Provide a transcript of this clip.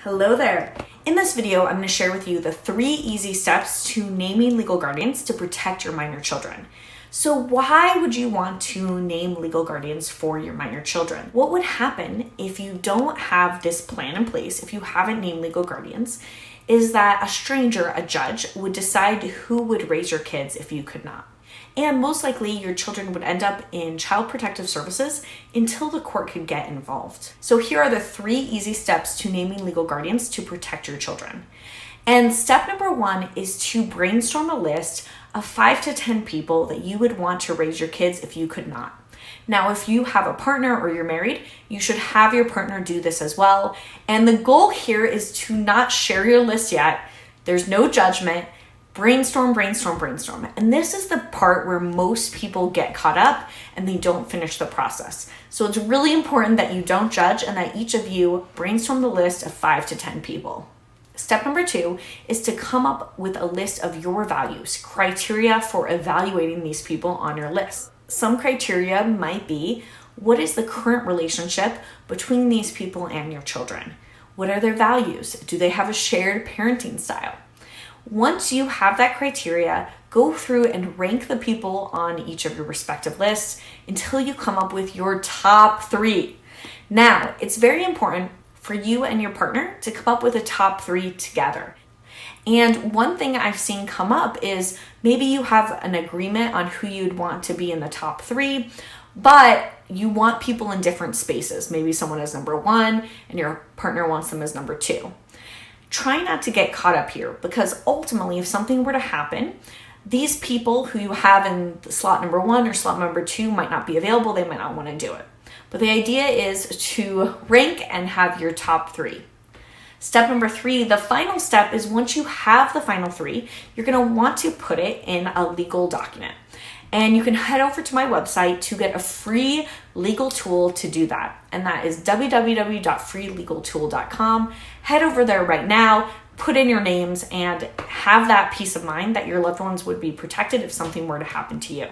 Hello there. In this video, I'm going to share with you the 3 easy steps to naming legal guardians to protect your minor children. So why would you want to name legal guardians for your minor children? What would happen if you don't have this plan in place, if you haven't named legal guardians, is that a stranger, a judge, would decide who would raise your kids if you could not. And most likely your children would end up in child protective services until the court could get involved. So here are the 3 easy steps to naming legal guardians to protect your children. And step number 1 is to brainstorm a list of 5 to 10 people that you would want to raise your kids if you could not. Now, if you have a partner or you're married, you should have your partner do this as well. And the goal here is to not share your list yet. There's no judgment. Brainstorm. And this is the part where most people get caught up and they don't finish the process. So it's really important that you don't judge and that each of you brainstorm the list of 5 to 10 people. Step number 2 is to come up with a list of your values, criteria for evaluating these people on your list. Some criteria might be, what is the current relationship between these people and your children? What are their values? Do they have a shared parenting style? Once you have that criteria, go through and rank the people on each of your respective lists until you come up with your top 3. Now, it's very important for you and your partner to come up with a top 3 together. And one thing I've seen come up is maybe you have an agreement on who you'd want to be in the top 3, but you want people in different spaces. Maybe someone is number 1 and your partner wants them as number 2. Try not to get caught up here, because ultimately if something were to happen, these people who you have in slot number 1 or slot number 2 might not be available. They might not want to do it. But the idea is to rank and have your top 3. Step number 3, the final step is once you have the final 3, you're going to want to put it in a legal document. And you can head over to my website to get a free legal tool to do that. And that is www.freelegaltool.com. Head over there right now, put in your names, and have that peace of mind that your loved ones would be protected if something were to happen to you.